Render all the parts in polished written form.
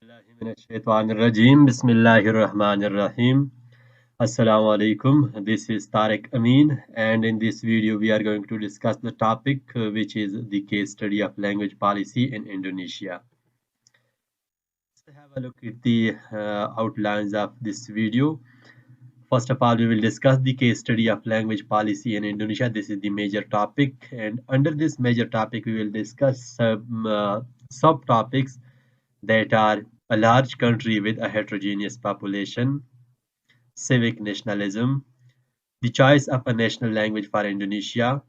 Bismillahirrahmanirrahim. Bismillahirrahmanirrahim. Assalamu alaikum. This is Tariq Amin, and in this video, we are going to discuss the topic which is the case study of language policy in Indonesia. Let's have a look at the outlines of this video. First of all, we will discuss the case study of language policy in Indonesia. This is the major topic, and under this major topic, we will discuss some subtopics that are a large country with a heterogeneous population, civic nationalism, the choice of a national language for Indonesia,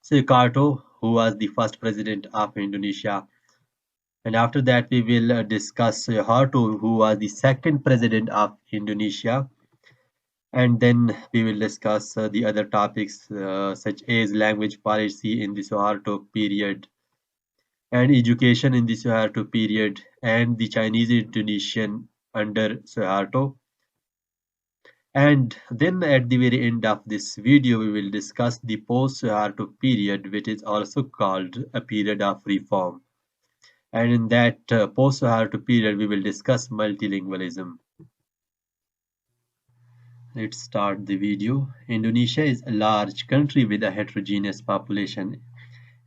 Soekarto, who was the first president of Indonesia, and after that we will discuss Soeharto, who was the second president of Indonesia, and then we will discuss the other topics such as language policy in the Soeharto period, and education in the Soeharto period, and the Chinese Indonesian under Soeharto. And then at the very end of this video, we will discuss the post-Soeharto period, which is also called a period of reform. And in that post-Soeharto period, we will discuss multilingualism. Let's start the video. Indonesia is a large country with a heterogeneous population.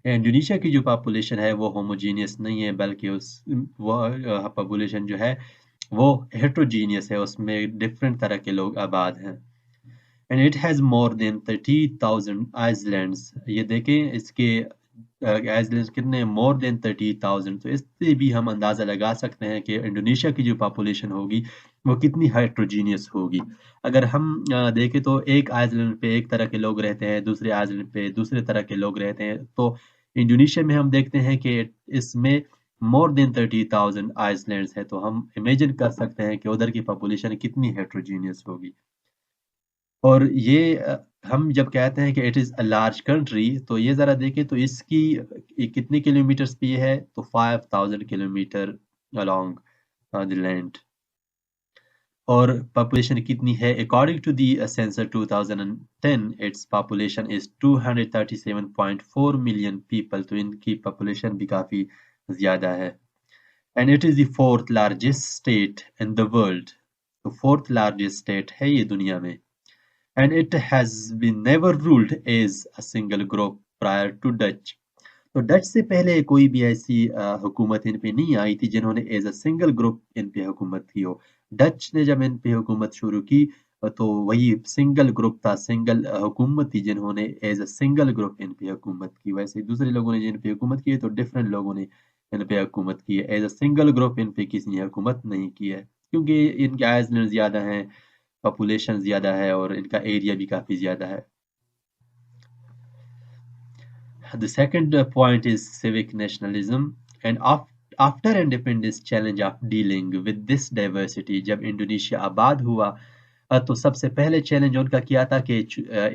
Indonesia की जो population है वो homogeneous नहीं है, बल्कि वो population जो है वो हेट्रोजीनियस है, उसमें डिफरेंट तरह के लोग आबाद हैं. And it has more than 30,000 islands. ये देखें इसके आइलैंड्स कितने, मोर देन 30,000. तो इससे भी हम अंदाज़ा लगा सकते हैं कि इंडोनेशिया की जो पॉपुलेशन होगी वो कितनी हेट्रोजीनियस होगी. अगर हम देखें तो एक आइलैंड पे एक तरह के लोग रहते हैं, दूसरे आइलैंड पे दूसरे तरह के लोग रहते हैं. तो इंडोनेशिया में हम देखते हैं कि इसमें मोर देन 30,000 आइलैंड्स है. तो हम इमेजिन कर सकते हैं कि उधर की पॉपुलेशन कितनी हेट्रोजीनियस होगी. और ये हम जब कहते हैं कि it is a large country, तो ये ज़रा देखें तो इसकी कितने किलोमीटर्स पे है, तो 5,000 किलोमीटर अलोंग द लैंड. और पॉपुलेशन कितनी है, according to the census 2010, its population is 237.4 million people. तो इनकी पॉपुलेशन भी काफ़ी ज़्यादा है. And it is the fourth largest state in the world. तो फोर्थ लार्जेस्ट स्टेट है ये दुनिया में. And it has been never ruled as a single group prior to Dutch. तो डच से पहले कोई भी ऐसी हुकूमत इन पे नहीं आई थी जिन्होंने एज अ सिंगल ग्रुप इन पे हुकूमत की हो. डच ने जब इन पे हुकूमत शुरू की तो वही सिंगल ग्रुप था, सिंगल हुकूमत थी जिन्होंने एज अ सिंगल ग्रुप इन पे हुकूमत की. वैसे दूसरे लोगों ने जिन पे हुकूमत की है तो डिफरेंट लोगों ने इन पे हुकूमत की है. एज अ सिंगल ग्रुप इन पे किसी ने हुकूमत नहीं की है, क्योंकि इनके आइलैंड ज़्यादा हैं, पॉपुलेशन ज़्यादा है और इनका एरिया भी काफ़ी ज़्यादा है. The second point is civic nationalism. And after independence challenge of dealing with this diversity, जब इंडोनेशिया आबाद हुआ तो सबसे पहले चैलेंज उनका किया था कि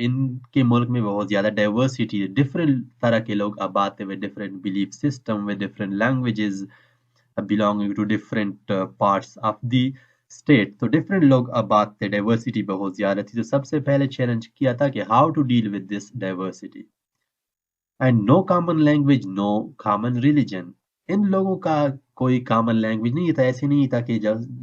इनके मुल्क में बहुत ज़्यादा डाइवर्सिटी, डिफरेंट तरह के लोग आबाद थे, with different belief system, with different languages, belonging to different parts of the state. तो डिफरेंट लोग आबाद थे, डाइवर्सिटी बहुत ज़्यादा थी. तो सबसे पहले चैलेंज किया था कि how to deal with this diversity. And no common language, no common religion. इन लोगों का कोई कॉमन लैंग्वेज नहीं था. ऐसे नहीं था कि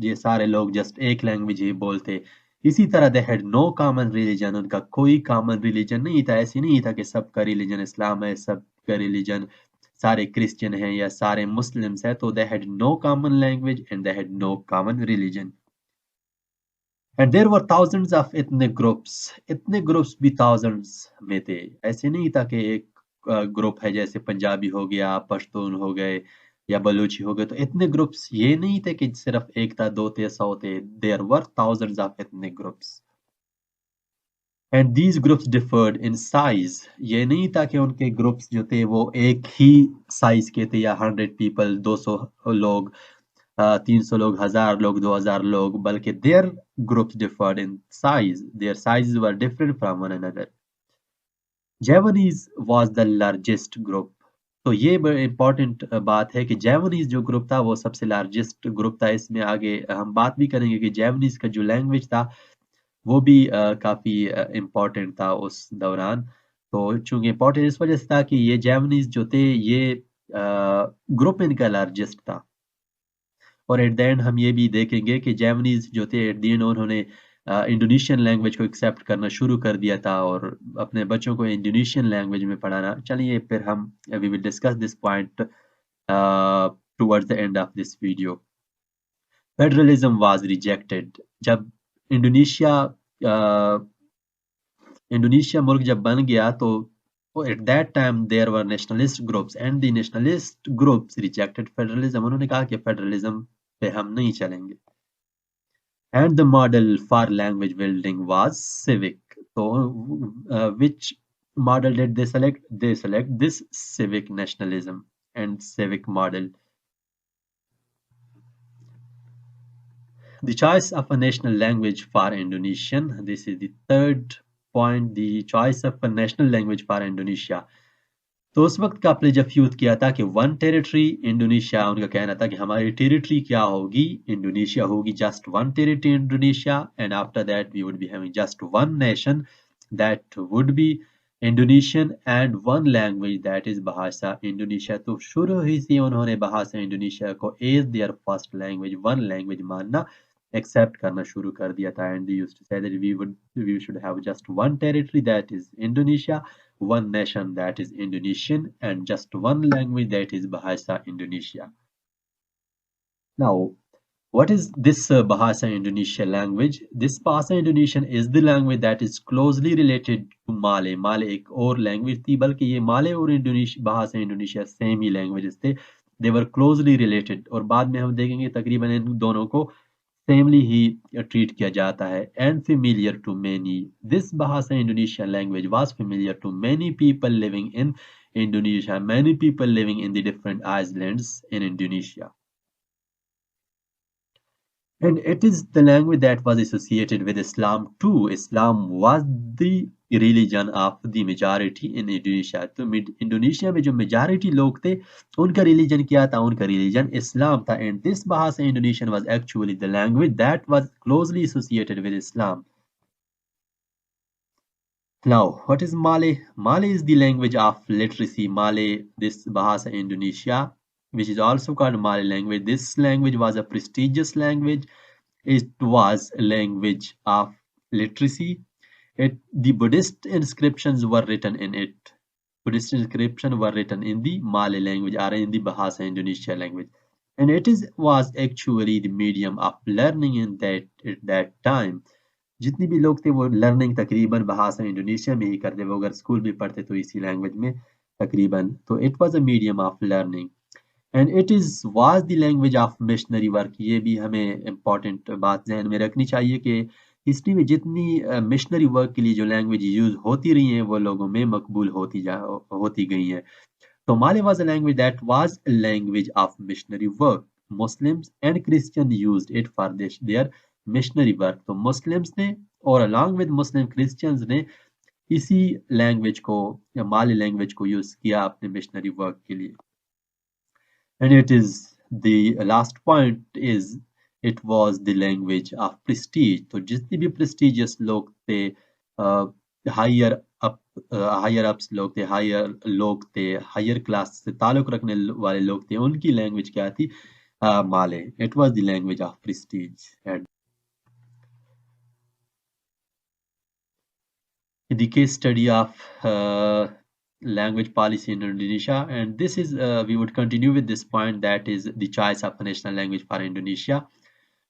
ये सारे लोग जस्ट एक लैंग्वेज ही बोलते. इसी तरह they had no common religion. उनका कोई कॉमन रिलीजन नहीं था. ऐसे नहीं था कि सबका रिलीजन इस्लाम है, सबका रिलीजन सारे क्रिश्चियन हैं या सारे मुस्लिम्स हैं. तो they had no common language and they had no common religion. And there were thousands of ethnic groups. इतने ग्रुप्स भी थाउजेंड्स में थे. ऐसे नहीं था कि एक ग्रुप है जैसे पंजाबी हो गया, पश्तून हो गए या बलूची हो गए. तो इतने ग्रुप्स ये नहीं थे कि सिर्फ एक था, दो थे, 100 थे. There were thousands of ethnic groups. And these groups differed in size. ये नहीं था कि उनके ग्रुप्स जो थे वो एक ही साइज के थे, या 100 पीपल, 200 लोग, 300 लोग, 1000 लोग, 2000 लोग, बल्कि their groups differed in size. Their sizes were different from one another. Javanese was the largest group. तो ये बड़ी इंपॉर्टेंट बात है कि जैवनीज जो ग्रुप था वो सबसे लार्जेस्ट ग्रुप था. इसमें आगे हम बात भी करेंगे कि जैवनीज का जो लैंग्वेज था वो भी काफ़ी इम्पोर्टेंट था उस दौरान. तो चूंकि इम्पोर्टेंट इस वजह से था कि ये जैवनीज जो थे ये ग्रुप इनका लार्जेस्ट था. और एट द एंड हम ये भी देखेंगे कि जैमनीज जो थे एट द एंड उन्होंने इंडोनेशियन लैंग्वेज को एक्सेप्ट करना शुरू कर दिया था और अपने बच्चों को इंडोनेशियन लैंग्वेज में पढ़ाना। चलिए फिर हम we will discuss this point towards the end of this video. Federalism was rejected. जब इंडोनेशिया इंडोनेशिया मुल्क जब बन गया तो at that time there were nationalist groups and the nationalist groups rejected federalism। उन्होंने कहा कि फेडरलिज्म पे हम नहीं चलेंगे। And the model for language building was civic। So which model did they select? They select this civic nationalism and civic model। The choice of a national language for Indonesian, this is the third point, the choice of a national language for Indonesia। तो उस वक्त का pledge of youth किया था कि one territory Indonesia. उनका कहना था कि हमारी टेरिटरी क्या होगी, इंडोनेशिया होगी, just one territory Indonesia, and after that we would be having just one nation that would be Indonesian and one language that is Bahasa Indonesia. तो शुरू ही से उन्होंने भाषा इंडोनेशिया को as their first language, one language मानना, accept करना शुरू कर दिया था। And used to say that we should have just one territory that is Indonesia, one nation that is Indonesian, and just one language that is Bahasa Indonesia। Now, what is this Bahasa Indonesia language? This Bahasa Indonesian is the language that is closely related to Malay। Malay एक और language थी, बल्कि ये Malay और Indonesia Bahasa Indonesia same ही languages थे। They were closely related, और बाद में हम देखेंगे तकरीबन इन दोनों को सेमली ही ट्रीट किया जाता है। And familiar to many, this Bahasa Indonesian language was familiar to many people living in Indonesia, many people living in the different islands in Indonesia. And it is the language that was associated with Islam too। Islam was the religion of the majority in Indonesia। तो Indonesia में जो majority लोग थे उनका religion क्या था? उनका religion इस्लाम था। And this Bahasa Indonesian was actually the language that was closely associated with Islam। Now, what is Malay? Malay is the language of literacy। Malay, this Bahasa Indonesia, which is also called Malay language, this language was a prestigious language। It was a language of literacy। The Buddhist inscriptions were written in it। Buddhist inscriptions were written in the Malay language or in the Bahasa Indonesia language। And it was actually the medium of learning in at that time। जितनी भी लोग थे वो learning तकरीबन भाषा Indonesia में ही करते, वो अगर स्कूल भी पढ़ते तो इसी लैंग्वेज में तकरीबन। तो it was a medium of learning and it is was the language of missionary work. ये भी हमें इम्पॉर्टेंट बात ध्यान में रखनी चाहिए कि हिस्ट्री में जितनी मिशनरी वर्क के लिए जो लैंग्वेज यूज होती रही हैं वो लोगों में मकबूल होती गई हैं। तो Mali was a language that was a language of missionary work। Muslims and Christians used it for their missionary work। तो Muslims ने और along with Muslim Christians ने इसी लैंग्वेज को या माली लैंग्वेज को यूज किया अपने मिशनरी वर्क के लिए। And it is the last point is it was the language of prestige। तो जितने भी prestigious लोग थे, हायर अप्स लोग थे, हायर क्लास से ताल्लुक रखने वाले लोग थे, उनकी लैंग्वेज क्या थी? Malay. It was the language of prestige. The case study of language policy in Indonesia, and this is we would continue with this point, that is the choice of a national language for Indonesia।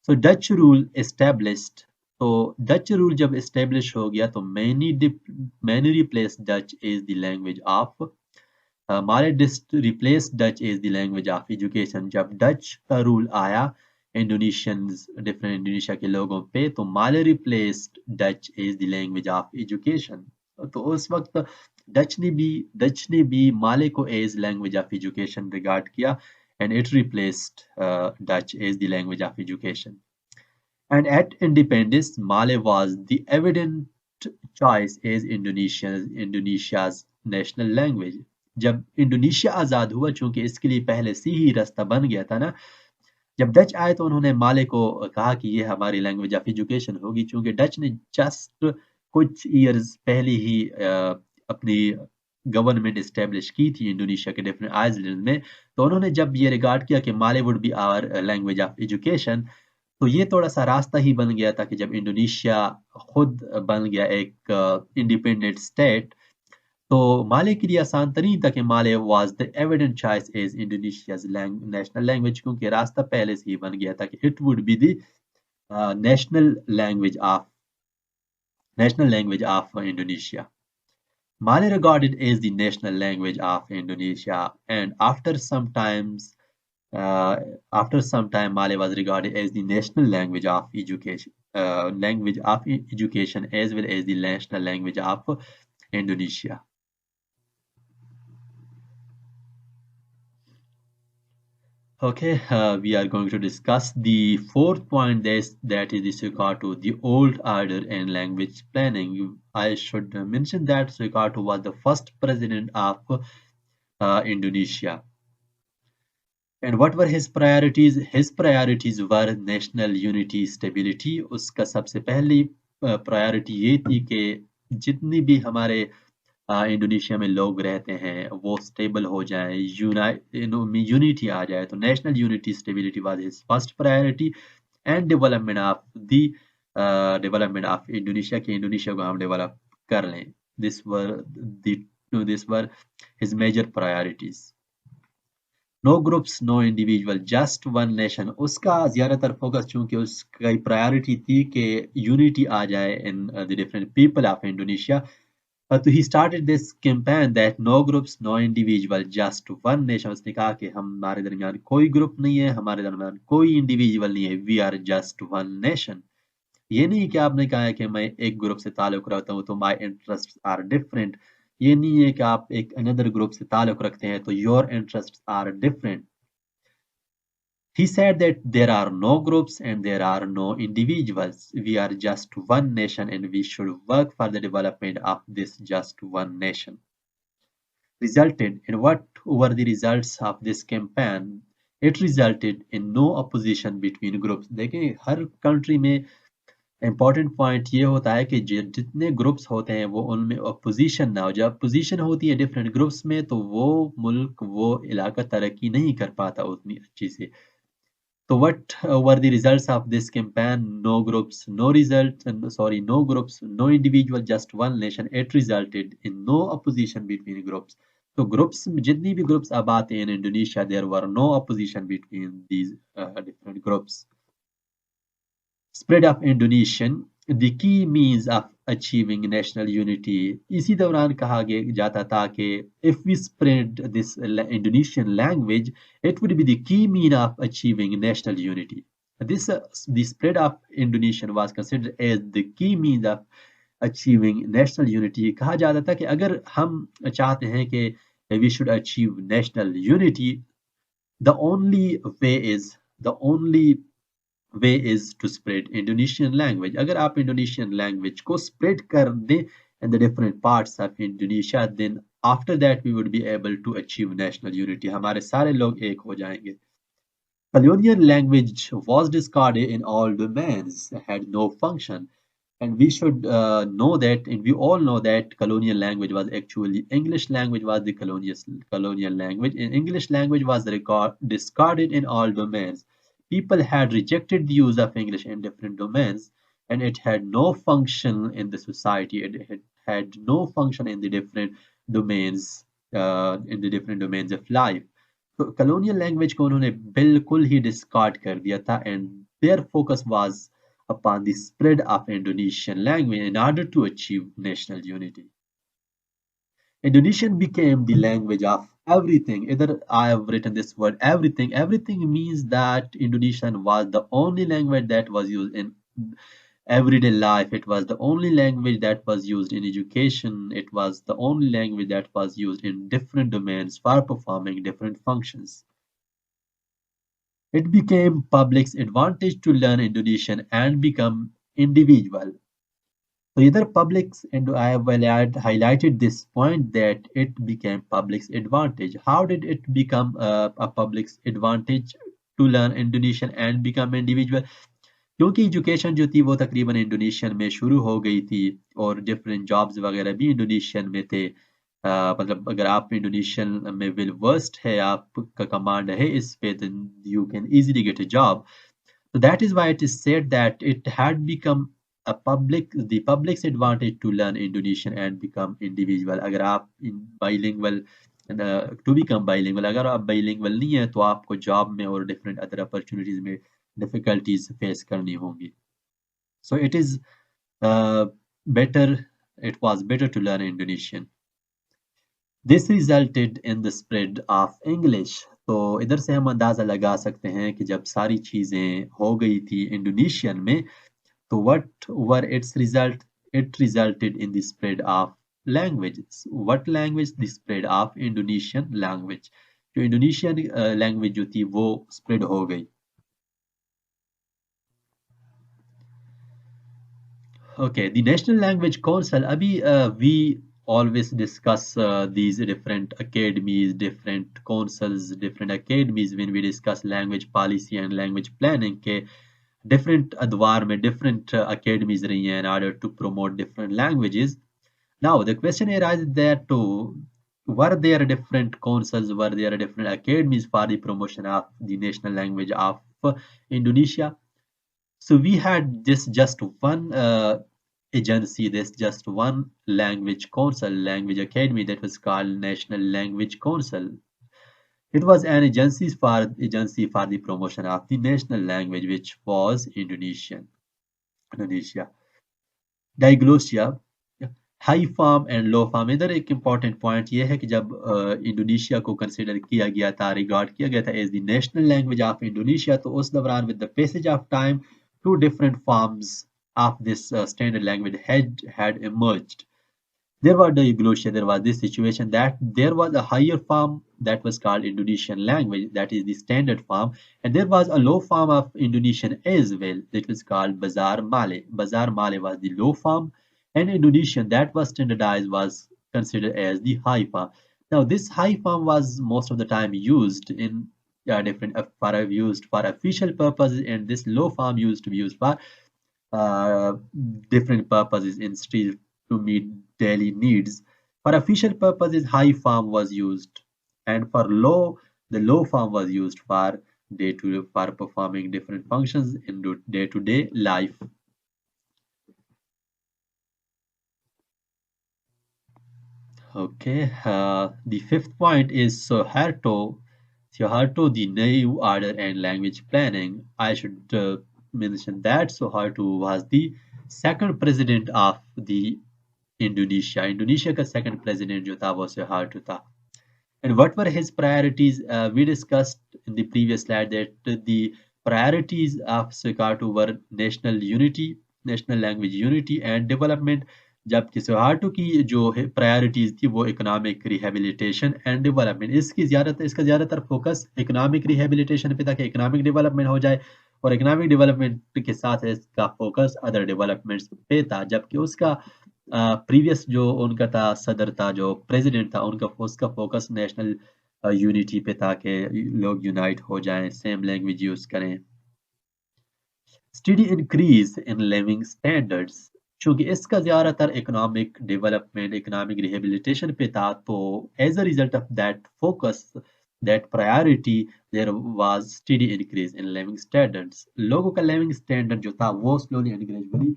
So Dutch rule established, तो Dutch rule जब establish हो गया तो many replace Dutch is the language of Malay replace Dutch is the language of education. जब Dutch का rule आया Indonesians different Indonesia के लोगों पे, तो Malay replaced Dutch is the language of education. तो उस वक्त डच ने भी माले को as language of education regard किया, and it replaced Dutch as the language of education। And at independence, Malay was the evident choice as Indonesia's national language। जब Indonesia आज़ाद हुआ, चूंकि इसके लिए पहले से ही रास्ता बन गया था ना, जब डच आए तो उन्होंने माले को कहा कि ये हमारी लैंग्वेज ऑफ एजुकेशन होगी, चूंकि डच ने जस्ट कुछ ईयर्स पहले ही अपनी गवर्नमेंट इस्टेब्लिश की थी इंडोनेशिया के डिफरेंट आइलैंड में, तो उन्होंने जब ये रिगार्ड किया कि Malay would be our language of education, तो ये थोड़ा सा रास्ता ही बन गया था कि जब इंडोनेशिया खुद बन गया एक इंडिपेंडेंट स्टेट, तो माले के लिए आसान तरीन था कि Malay was the evident choice as Indonesia's national language, क्योंकि रास्ता पहले से ही बन गया था कि it would be the national language of Indonesia. Mali regarded as the national language of Indonesia, and uh, after some time, Mali was regarded as the national language of education as well as the national language of Indonesia. Okay, we are going to discuss the fourth point, that is the Soekarto, the old order and language planning. I should mention that Soekarto was the first president of Indonesia. And what were his priorities? His priorities were national unity, stability. उसका सबसे पहली priority ये थी कि जितनी भी हमारे Indonesia में लोग रहते हैं वो स्टेबल हो जाएं, यूनिटी आ जाए, तो national unity stability was his first priority, and development of Indonesia, के इंडोनेशिया को हम डेवलप कर लें. This were his major priorities. No groups no individual just one nation. उसका ज्यादातर फोकस, चूंकि उसकी प्रायोरिटी थी कि यूनिटी आ जाए in the different people of Indonesia, तो he started this campaign that no groups no individual just one nation. उसने कहा कि हमारे दरमियान कोई ग्रुप नहीं है, हमारे दरमियान कोई इंडिविजुअल नहीं है, we are just one nation. ये नहीं कि आपने कहा है कि मैं एक ग्रुप से ताल्लुक रखता हूँ तो माई इंटरेस्ट आर डिफरेंट. ये नहीं है कि आप एक अनदर ग्रुप से ताल्लुक रखते हैं तो your interest are different. He said that there are no groups and there are no individuals. We are just one nation and we should work for the development of this just one nation. Resulted in what were the results of this campaign? It resulted in no opposition between groups. देखिए हर country में important point ये होता है कि जितने groups होते हैं वो उनमें अपोजिशन ना हो. जब अपोजिशन होती है डिफरेंट ग्रुप्स में तो वो मुल्क, वो इलाका तरक्की नहीं कर पाता उतनी अच्छी से. So what were the results of this campaign? No groups, no groups, no individual, just one nation. It resulted in no opposition between groups. So groups, जितनी भी groups अब आते हैं in Indonesia, there were no opposition between these different groups. Spread of Indonesian, the key means of achieving national unity. इसी दौरान कहा जाता था कि if we spread this Indonesian language, it would be the key mean of achieving national unity. The spread of Indonesian was considered as the key means of achieving national unity. कहा जाता था कि अगर हम चाहते हैं कि we should achieve national unity, the only way is to spread Indonesian language. अगर आप Indonesian language को spread कर दें in the different parts of Indonesia, then after that we would be able to achieve national unity. हमारे सारे लोग एक हो जाएंगे. Colonial language was discarded in all domains, had no function. And we should know that, and we all know that colonial language was actually English language was the colonial language, and English language was discarded in all domains. People had rejected the use of English in different domains, and it had no function in the society. It had no function in the different domains, of life. So colonial language को उन्होंने बिल्कुल ही discard कर दिया था, and their focus was upon the spread of Indonesian language in order to achieve national unity. Indonesian became the language of everything. Either I have written this word everything. Everything means that Indonesian was the only language that was used in everyday life. It was the only language that was used in education. It was the only language that was used in different domains for performing different functions. It became public's advantage to learn Indonesian and become individual. So either public's, and I have highlighted this point that it became public's advantage. How did it become a public's advantage to learn Indonesian and become individual? क्योंकि education जो थी वो तकरीबन Indonesian में शुरू हो गई थी और डिफरेंट जॉब्स वगैरह भी इंडोनेशियन में थे. मतलब अगर आप इंडोनेशियन में वेल वर्स्ड है, आपका कमांड है इस पे, then you can easily get a job. So that is why it is said that it had become the public's advantage to learn Indonesian and become individual. अगर आप bilingual to become bilingual, अगर आप bilingual नहीं है तो आपको job में और different other opportunities में difficulties face करनी होंगी. So uh, better it was better to learn Indonesian. This resulted in the spread of English. तो इधर से हम अंदाजा लगा सकते हैं कि जब सारी चीजें हो गई थी इंडोनेशियन में, तो what were its result? It resulted in the spread of languages. What language? The spread of Indonesian language. जो इंडोनेशियन लैंग्वेज जो थी वो स्प्रेड हो गई. Okay, the National Language Council, Abhi, we always discuss these different academies, different councils, different academies when we discuss language policy and language planning. के different अदवार में different academies रही हैं in order to promote different languages. Now, the question arises that were there different councils, were there different academies for the promotion of the national language of Indonesia? So we had this just one agency, this just one language council, language academy that was called National Language Council. It was an agency for the promotion of the national language, which was Indonesian. Indonesia. Diglossia, high form and low form. इधर एक important point ये है कि जब Indonesia को consider किया गया था, रिगार्ड किया गया था as the national language of Indonesia, तो उस दौरान with the passage of time two different forms of this standard language had emerged. There was diglossia, there was this situation that there was a higher form that was called Indonesian language, that is the standard form, and there was a low form of Indonesian as well, that was called Bazar Malay. Bazar Malay was the low form, and Indonesian that was standardized was considered as the high form. Now, this high form was most of the time used in different used for official purposes, and this low form used to be used for uh, different purposes instead to meet daily needs. For official purposes, high form was used, and for low, the low form was used for for performing different functions in day-to-day life. Okay, the fifth point is Soeharto. Soeharto, the new order and language planning. I should mention that Soeharto was the second president of the Indonesia. Indonesia का second president जो था वो Soeharto था. And what were his priorities? We discussed in the previous slide that the priorities of Soekarto were national unity, national language unity and development. जबकि सोहार्टो की जो priorities थी वो इकोनॉमिक रिहेबिलिटेशन एंड डेवलपमेंट, इसका ज़्यादातर फोकस इकोनॉमिक रिहेबिलिटेशन पे था कि इकोनॉमिक डेवलपमेंट हो जाए, और इकोनॉमिक डेवलपमेंट के साथ इसका फोकस अदर डेवलपमेंट्स पे था. जबकि उसका प्रीवियस जो उनका था सदर था, जो प्रेसिडेंट था, उसका फोकस नेशनल यूनिटी पे था कि लोग यूनाइट हो जाएं, सेम लैंग्वेज यूज करें. Study increase in living standards, चूंकि इसका ज्यादातर इकोनॉमिक डेवलपमेंट, इकोनॉमिक रिहेबिलिटेशन पे था, तो as a result of that focus, that priority, there was study increase in living standards. लोगों का लिविंग स्टैंडर्ड जो था वो स्लोली एंड ग्रेजुअली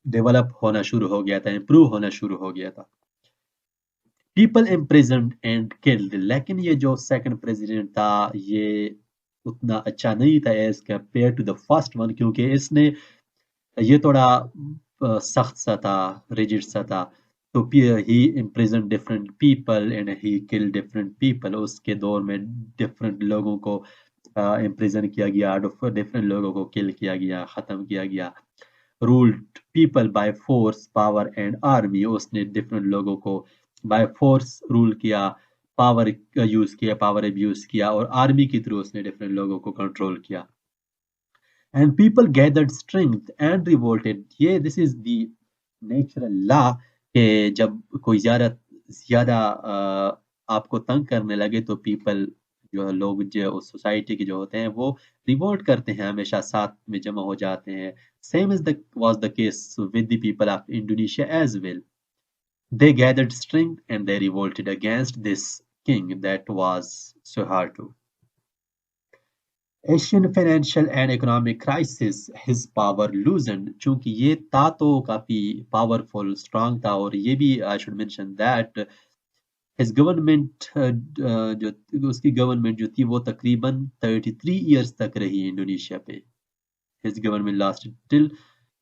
डेवलप होना शुरू हो गया था, इंप्रूव होना शुरू हो गया था. पीपल इम्प्रिजन्ड एंड किल्ड, लेकिन ये जो सेकंड प्रेसिडेंट था ये उतना अच्छा नहीं था as compare to the first one, क्योंकि इसने ये थोड़ा सख्त सा था, रिजिड सा था. तो he imprison different people and he kill different people. उसके दौर में डिफरेंट लोगों को इम्प्रिजन किया गया, डिफरेंट लोगों को किल किया गया, ख़त्म किया गया. Ruled people by force, power and army, उसने डिफरेंट लोगों को बाय फोर्स रूल किया, पावर यूज किया, पावर अब्यूज किया, और आर्मी के थ्रू उसने डिफरेंट लोगों को कंट्रोल किया. And people gathered strength and revolted. ये this is the natural law कि जब कोई ज्यादा आपको तंग करने लगे तो पीपल जो लोग जो सोसाइटी के जो होते हैं वो रिवोल्ट करते हैं, हमेशा साथ में जमा हो जाते हैं. Same is the was the case with the people of Indonesia as well. They gathered strength and they revolted against this king that was Soeharto. Asian financial and economic crisis his power लूजन चूंकि ये था तो काफी powerful strong था और ये भी I should mention that his government जो उसकी गवर्नमेंट जो थी वो तकरीबन 33 इयर्स तक रही इंडोनेशिया पे his government lasted till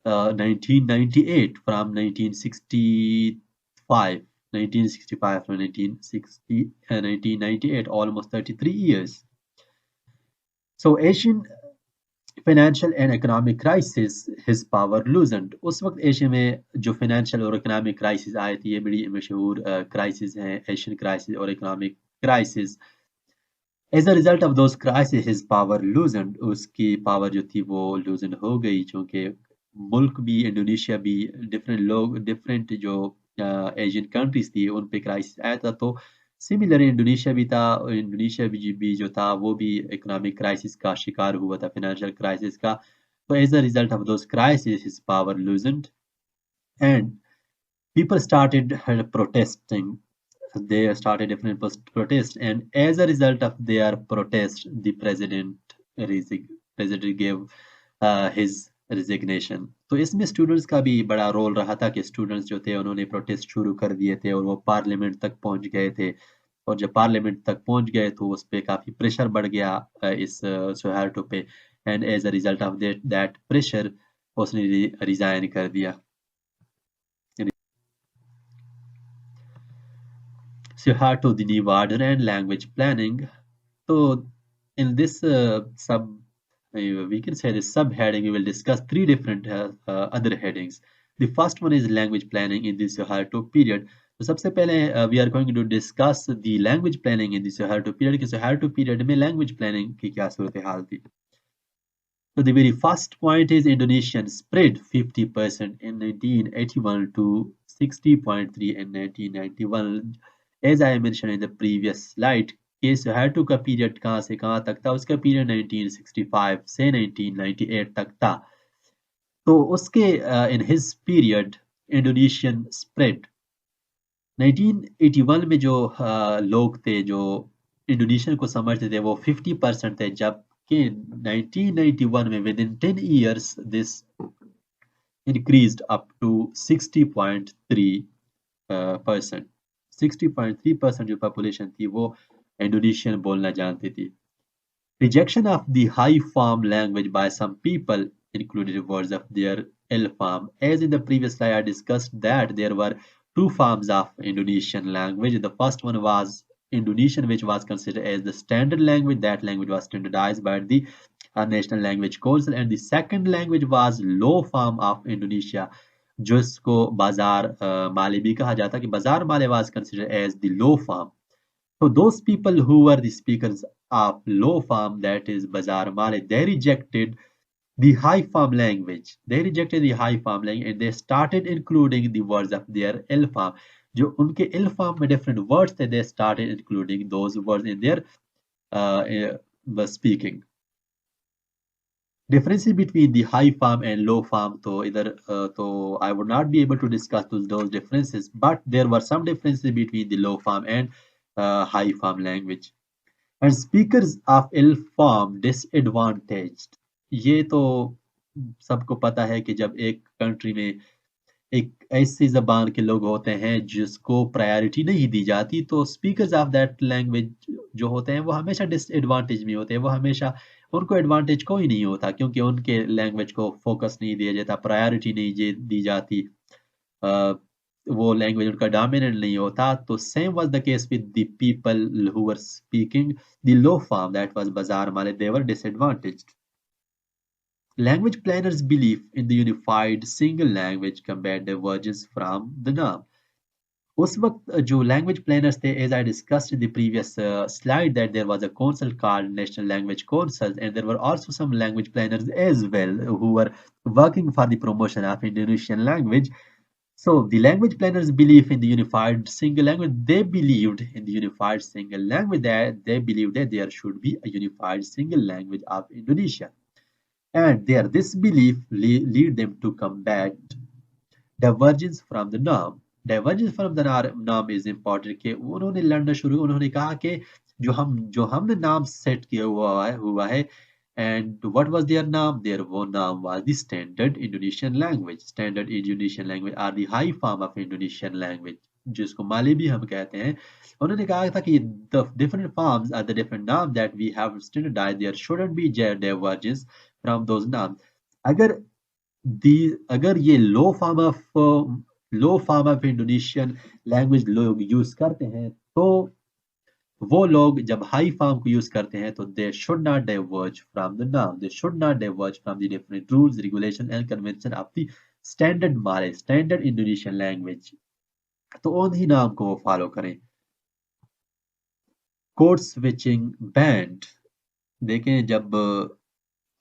1998 from 1965 1965 to 1960 1998 almost 33 years. So Asian financial and economic crisis his power loosened उस वक्त एशिया में जो फाइनेंशियल और इकोनॉमिक क्राइसिस आए थे ये बड़ी मशहूर क्राइसिस हैं एशियन क्राइसिस और economic crisis as a result of those crisis his power loosened उसकी पावर जो थी वो लूजन हो गई क्योंकि मुल्क भी इंडोनेशिया भी डिफरेंट लोग डिफरेंट जो एशियन कंट्रीज थी उन पे क्राइसिस आया था तो सिमिलर इंडोनेशिया भी था इंडोनेशिया भी जो था वो भी इकोनॉमिक क्राइसिस का शिकार हुआ था फाइनेंशियल क्राइसिस का तो as a result of those crisis his power loosened and people started protesting they started different protests and as a result of their protest the president gave his resignation तो इसमें students का भी बड़ा role रहा था कि students जो थे उन्होंने प्रोटेस्ट शुरू कर दिए थे और वो पार्लियामेंट तक पहुंच गए थे और जब पार्लियामेंट तक पहुंच गए तो उस पर काफी प्रेशर बढ़ गया इस सोहार्टो पे and as a result of that pressure उसने रिजाइन कर दिया Soeharto, the new order and language planning. So, in this we can say this subheading, we will discuss three different other headings. The first one is language planning in the Soeharto period. तो सबसे पहले we are going to discuss the language planning in the Soeharto period कि Soeharto period में language planning की क्या सूरत हाल थी. So the very first point is Indonesian spread 50% in 1981 to 60.3 in 1991. As I mentioned in the previous slide, कि सोहार्टो का period कहाँ से कहाँ तक था उसका पीरियड 1965 से 1998 तक था तो उसके in his period Indonesian spread 1981 में जो लोग थे जो इंडोनेशियन को समझते थे वो 50% थे जबकि 1991 में with in 10 years this increased up to 60.3%. 60.3% जो पॉपुलेशन थी वो इंडोनेशियन बोलना जानती थी. Rejection of the high farm language by some people included words of their ill farm. As in the previous slide, I discussed that there were two forms of Indonesian language. The first one was Indonesian, which was considered as the standard language. That language was standardized by the National Language Council. And the second language was low form of Indonesia, जिसको बाजार माले भी कहा जाता कि बाजार माले was considered as the low form. So those people who were the speakers of low farm, that is Bazar Male, they rejected the high farm language. They rejected the high farm language and they started including the words of their ill farm. जो उनके ill farm में different words थे, they started including those words in their speaking. Differences between the high farm and low farm, so either so I would not be able to discuss those differences, but there were some differences between the low farm and high farm language. And speakers of ill farm disadvantaged. ये तो सबको पता है कि जब एक country में एक ऐसी जबान के लोग होते हैं जिसको प्रायोरिटी नहीं दी जाती तो स्पीकर्स ऑफ दैट लैंग्वेज जो होते हैं वो हमेशा डिसएडवांटेज में होते हैं वो हमेशा उनको एडवांटेज कोई नहीं होता क्योंकि उनके लैंग्वेज को फोकस नहीं दिया जाता प्रायोरिटी नहीं दी जाती वो लैंग्वेज उनका डोमिनेंट नहीं होता तो same was the case with the people who were speaking the low form that was बाजार माले दे वर disadvantaged. Language planners' belief in the unified single language combat diverges from the norm. उस वक्त जो language planners थे, as I discussed in the previous slide, that there was a council called National Language Council, and there were also some language planners as well who were working for the promotion of Indonesian language. So the language planners' belief in the unified single language, they believed in the unified single language that they believed that there should be a unified single language of Indonesia. And this belief lead them to combat divergence from the norm. Divergence from the नाम is important कि उन्होंने लड़ना शुरू, उन्होंने कहा कि जो हमने नाम सेट किया हुआ है एंड व्हाट वाज देयर नाम, देयर वो नाम was the standard Indonesian language. Standard Indonesian language are the high form of Indonesian language, जिसको माली भी हम कहते हैं। उन्होंने कहा था कि the different forms are the different नाम that we have standardised, there shouldn't be divergence from those नाम। अगर दी अगर ये low form of Indonesian language लोग यूज करते हैं, तो वो लोग जब हाई फॉर्म को यूज करते हैं तो they should not diverge from the नाम, they should not diverge from the different rules regulation and convention of the standard Malay standard Indonesian language. तो उन्हीं नाम को वो फॉलो करें। Code switching band. देखें, जब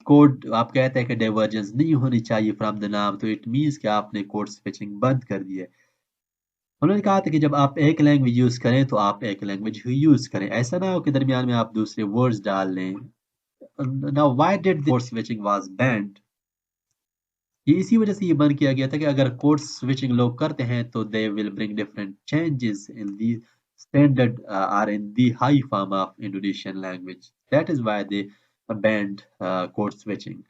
कोड आप कहते हैं कि डाइवर्जेंस नहीं होनी चाहिए फ्रॉम द नाम, तो इट मीन्स कि आपने कोड स्विचिंग बंद कर दिया है। उन्होंने कहा था कि जब आप एक लैंग्वेज यूज करें तो आप एक लैंग्वेज ही यूज करें, ऐसा ना हो कि दरमियान में आप दूसरे वर्ड्स डाल लें। Now why did code switching was band? ये इसी वजह से ये बंद किया गया था कि अगर कोड स्विचिंग लोग करते हैं तो they will bring different changes in the standard or in the high form of Indonesian language, that is why they banned code switching.